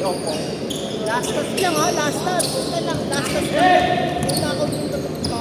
Opo. Last touch lang ha, last touch. Punta lang, last touch lang. Punta ako dito sa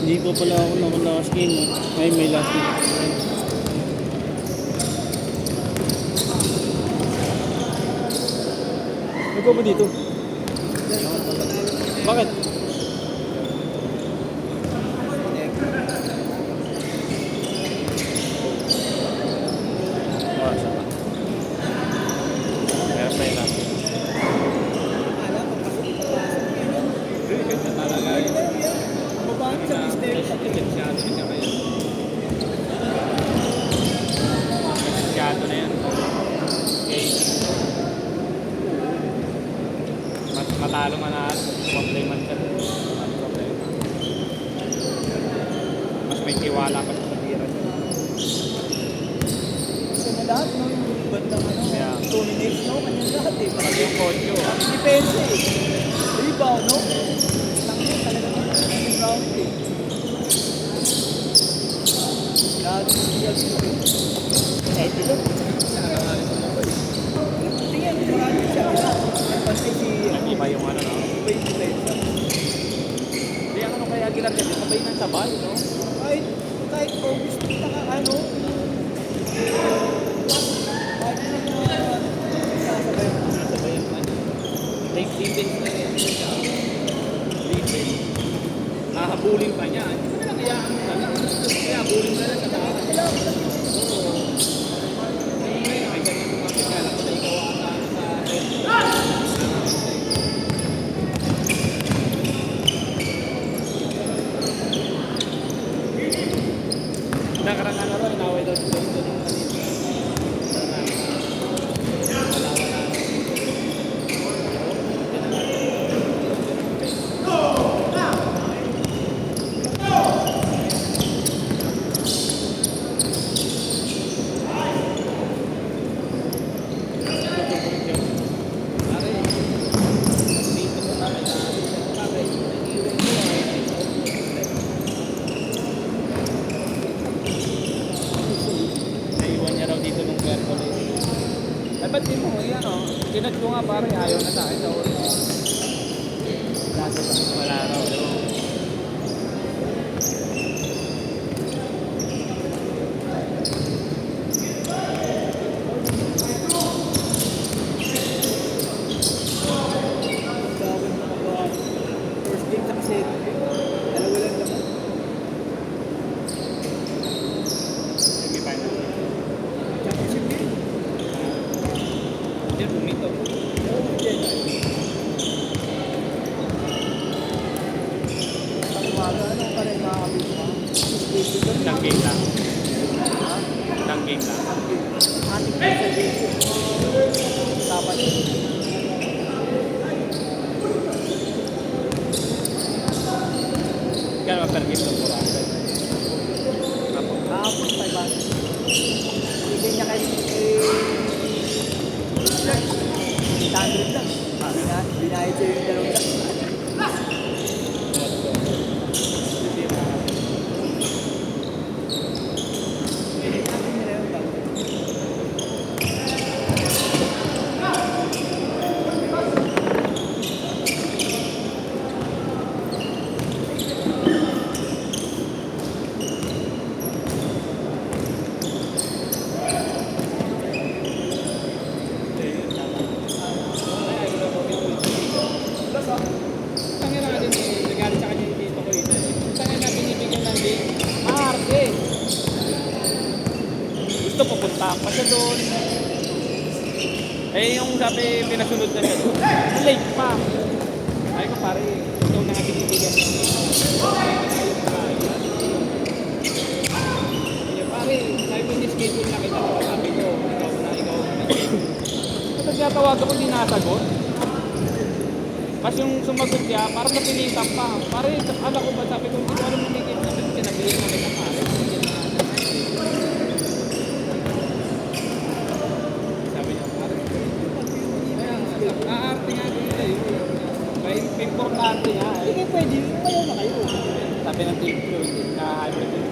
Hindi pa pala ako naka-last game. Ay, may last game. Nagpo ba dito? Bakit? Matalo man na play man ka. Mas may tiwala pa sa tira. Kasi na lahat, no? Yung bandang ano, Yeah. dominate, no? Kanyang lahat eh. Pag yung coach Ang depensa eh. Rebound, no? Tangin talaga naman ang ground eh. Lahat yung siya dito eh. Eh, dito. Tingnan, marami siya. Pantay si... iba yung ano, no? Iba yung depensa. Hindi ano kaya ginagawa kasi sabay ng sabay, no? Kahit August, ano, Sabay yung ano. Take defense na rin. Defense. Hahabulin pa niya. Hindi ko na lang kaya ano na. Kaya habulin mo na lang sa taas. Oo. Ay, ganyan mo kasi kala ko na ikaw ata sa nakarang ano rin, naway daw sila ito nung kanina. Naiwan niya raw dito nung Bertolini. Ay, ba't di mo? Yan o. Tinad ko nga pare, ayaw na sa akin sa oras. Wala raw. first game sa kasi, dalawa lang naman. Sige, final. Championship game. Hindi, bumito. Ang umaga, ano pa rin makakabit mo? Isang game lang. Isang game lang. Ating reservation. Dapat Kaya per game lang po lang. kahapon 500. Bigyan niya kay 800 lang. Binayad siya yung dalawang lang. Tangin na din nagalit sa kanya yung dito ko ito. Tangin na binibigyan ng link. Maarte. Gusto pupunta pa siya doon. Eh yung sabi pinasunod na siya doon. Late pa. Ay ko pare, ito na nga binibigyan ng link. Pare, sabi ko ni-schedule na kita. Sabi ko, ikaw. Kapag natawag ako, hindi nasagot. Kasi yung sumagot niya, parang napilitan pa. Pare, akala ko ba sabi ko, hindi ko alam hindi kita. Sinabihin mo kita pare. Sabi niya, pare. Aarte nga dito eh. Importante sabi niya Hindi eh. kayo pwede, kayo na kayo. Sabi ng team ko, hindi na hybrid yun.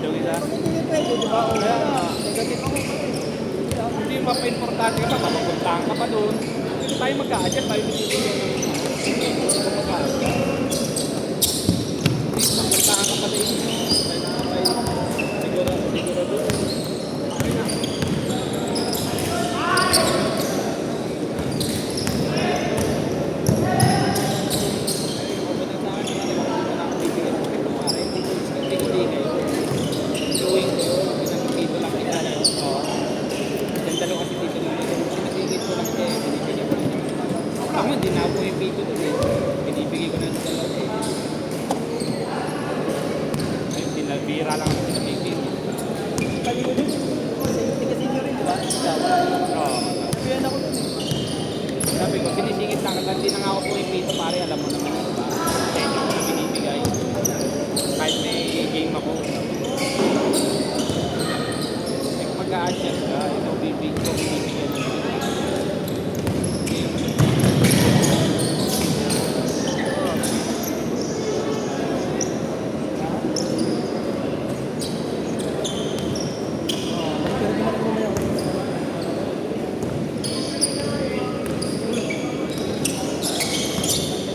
Yung isa. Kung hindi kayo pwede, di ba? O Kaya kaya, nga. negative ako. Hindi pa pa-importante ka pa, mapupuntahan ka pa doon. Hindi tayo magka-adjust, tayo bibigyan ng hindi ko magka-adjust. Hindi, mapuntahan ka pa doon. Tayo nakapay, siguro doon. Okay na. Mabuti sa akin, hindi ko nakabibigyan ng pagkakari. Hindi kayo. Showing ko yun, pinag-dito lang kita. Oo. Yung dalawa kasi dito lang ito. Pinagigit ko lang siya eh. Binibigyan ko lang siya. Ako hindi na ako yung pito doon eh. Binibigay ko na sa dalawa eh. Ayun, sinabira lang ako pinagigit. Kali ko din. Kasi nyo rin, di ba? Oo. Sabihan ako dun eh. Sabi ko, sinisingit lang kasi hindi na nga ako po yung pito pare. Alam mo naman ano ba? Kaya hindi ko na binibigay. Kahit may game ako. Eh, kung mag-a-adjust ka, ikaw binibigyan mo.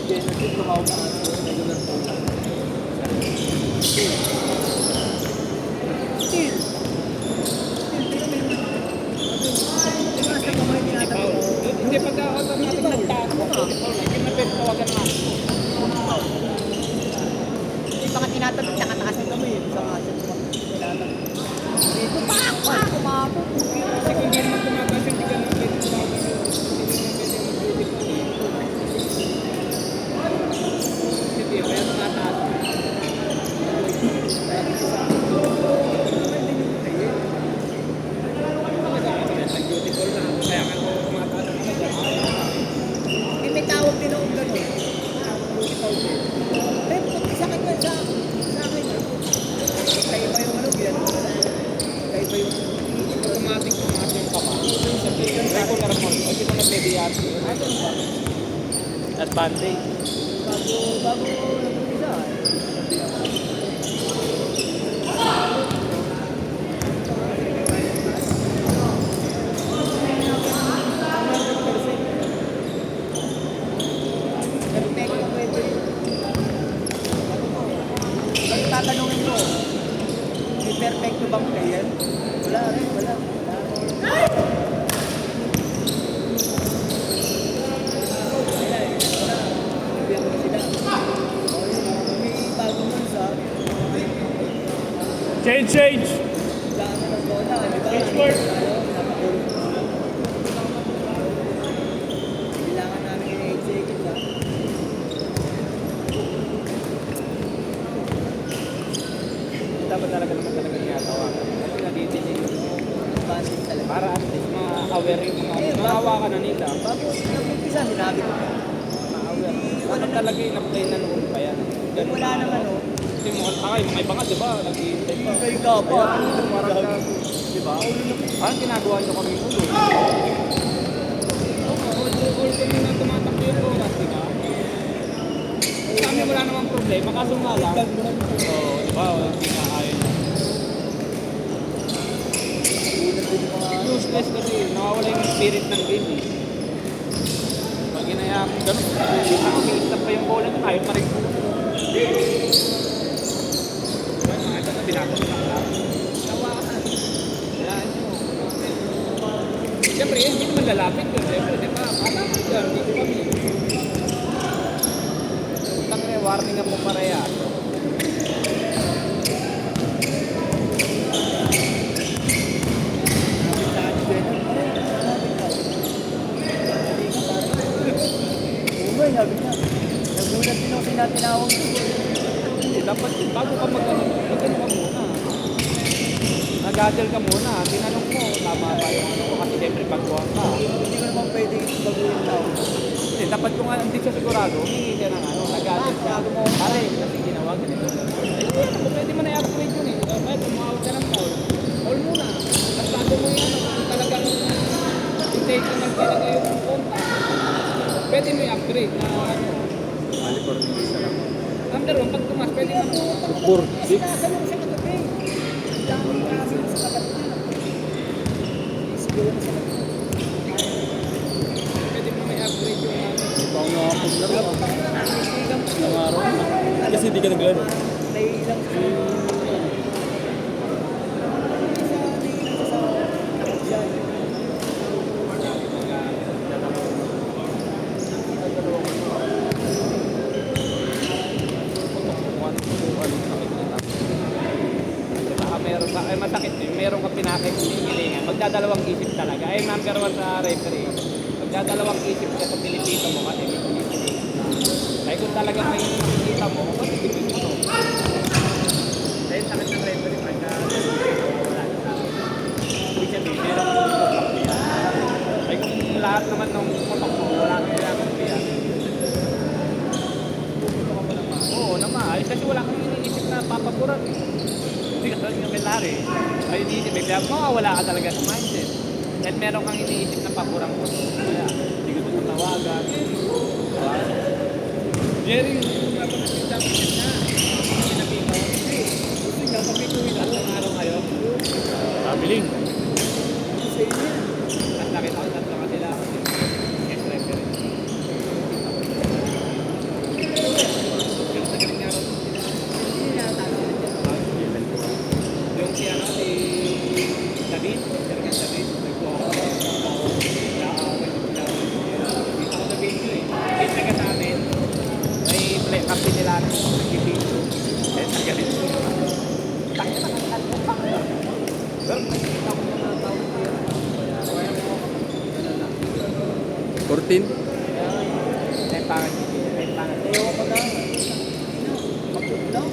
Genesis, tumawag na ako. Regular po. Steel. Steel. Hindi pagka automatic nagtago ako. Hindi na pwede tawagan na ako. Hindi pa ka tinatanong, nakatakas ng kamay eh. Sa mga set mo. Tinatanong. Dito pa ako, kumabot. Kasi kung hindi naman tumataas, hindi ka naman pwede tawagan. Hindi naman pwede mag-duty ko. Hindi, kaya tumataas. Nag-duty call na. Kaya nga ako tumataas ang mga. May tawag din akong gano'n. Pero sakit ba sa akin? Kayo ba yung ano, ginano ko na? Kayo ba yung Automatic yung pa. Sabihin, regular mo. Kasi mo nag-BBR. Advantage. bago nag-umpisa tatanungin ko, may perfecto bang player? Wala rin, wala. Wala eh, wala. Sabihan ko na sila. O yun, may bagong bansa. Change! Dami ng bola, di ba? Change word. Kailangan namin yung 8 seconds ha. Dapat talaga ginagawa. Kasi nadidinig Advantage talaga. para at least ma-aware yung mga Eh, nakawa ka na nila. Bago nag-umpisa, sinabi ko. Ma-aware. Dapat talaga yung apply na noon pa yan. Kung wala naman o. Kasi yung mga iba nga, di ba? Nag-iintay pa. Hintay ka pa. Parang na, di ba? Parang ginagawa nyo kami ulo. All kami na tumatakbo yung oras, di ba? Sa amin wala namang problema, kaso nga lang. Oo, di ba? Hindi na ayaw. Useless kasi nawawala yung spirit ng game eh. Pag ginayaan mo ganun, ako may pa yung bola na tayo pa rin. Mga ito na binakot na lang. Nawakan. Yan mo. Siyempre, hindi naman lalapit yun. Siyempre, di ba? Malapit yan, hindi ko kami. Utang na warning ang pumaraya. Umay, sabi niya. Nagulat din ako sinatinawag ko. Hindi, dapat bago ka mag-ano ka muna. Nag-adel ka muna. Tinanong mo, tama ba yung ano ko? Kasi siyempre pagkuhan ka. Hindi ko naman pwede baguhin tao. Hindi, dapat kung hindi ka sigurado, humingi ka ng ano, nag-adel ka. Pare, kasi ginawa ganito. Eh, ano, pwede mo na i-upgrade yun eh. Pwede, tumawag ka ng call. Call muna. At bago mo yan, kung talagang intentional talaga yung contact, pwede mo i-upgrade na ano, California lang. Number 1, pag tumas, pwede mo. 4, 6. Sinasa mo siya kagabi. Daming klase mo sa kagat niya. Isigaw mo sa kagat niya. Pwede mo may upgrade yung Hindi pa ako nakapaglaro. Isigaw mo. Ilang araw na. Kasi hindi ka naglaro. Nailang siya. Nailang sa takot siya. Meron ka, ay masakit din, meron ka pinakailingan. Magdadalawang isip talaga. Ay number 1 sa referee. Magdadalawang isip ka sa pinipito mo kasi may pinipiling. Kaya kung talagang may nakikita mo, matibigin mo to. Dahil sakit ng referee, pagka wala na. Ibig sabihin, meron ka tutok niya. Ay kung lahat naman ng tutok mo, wala ka kailangan niya. Oo naman, ay kasi wala kang iniisip na papapuran eh. Hindi ka talaga milari. Ay iniisip, kaya mawawala ka talaga sa mindset. At meron kang iniisip na papurang ko. Kaya, hindi ko ito tawagan. Jerry, napakasita ko na. Sinabi mo, gusto niya pamituin lahat ng araw ngayon. Kabiling. Sa inyo. At nakita ko tatlo ka sila. Yes, referee. Ganun sa galing nga ron. Hindi na talo. Yung si ano, si David, Sergeant David, nagpo-away dito ako sa video eh. Kahit taga sa amin, may play kapit nila nag-video. Kahit taga rin ko. Takit na kantan mo pa. Pero nakikita ko na mga tao na yun. 14. May pangat. May pangat. Ewan ko na. Mag-good daw.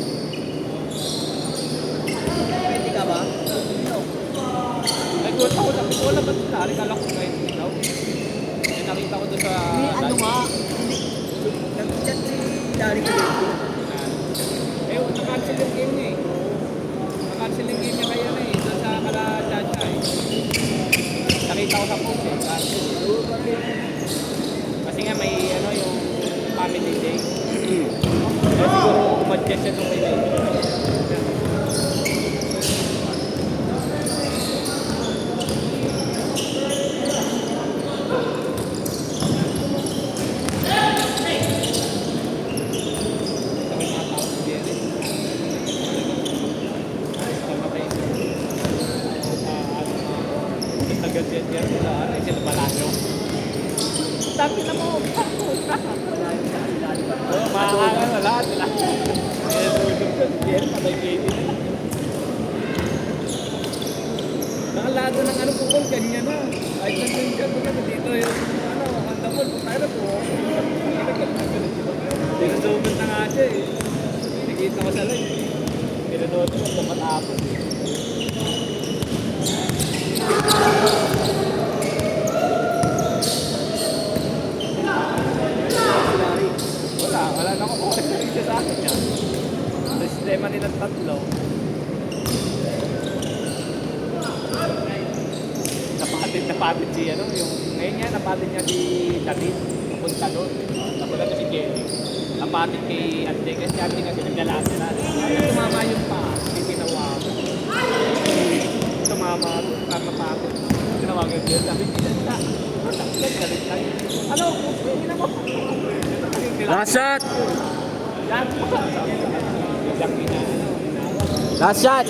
Pwede ka ba? No. Nagkuha ako sa wala ba ito? Kala ko ngayon daw. May nakita ko doon sa... May ano nga. Hindi. Nag-chat si Dari ko dito. Eh, nakancel yung game niya eh. Nakancel yung game niya kaya na eh. Doon sa Kala-Chacha eh. Nakita ko sa post eh. Cancel. Kasi nga may ano yung family day. Kaya siguro umadjust siya nung kailan. Tapi na mo, ako na. Oh, maaari na lahat nila. Eh, tutugtog, patay baby na. Nakalado ng ano pukol, kanya na. Ay, nandun ka, dito yung ano, handamol, tayo po. Dinadumot na nga siya eh. Nakita ko sa live. Dinadumot ko, dapat apos eh. Wala na ako rin siya sa akin yan. Sa sistema nilang tatlo. Napatid si ano, yung ngayon nga napatid niya si David, punta doon. Tapos na si Kelly. Napatid kay Ante, kasi Ante kasi nagdala sila. Tumama yung pa, hindi tinawagan. Tumama, napatid. Tinawagan siya, sabi niya, galit tayo. Ano, hindi na mo. Last shot! Last shot! Last shot!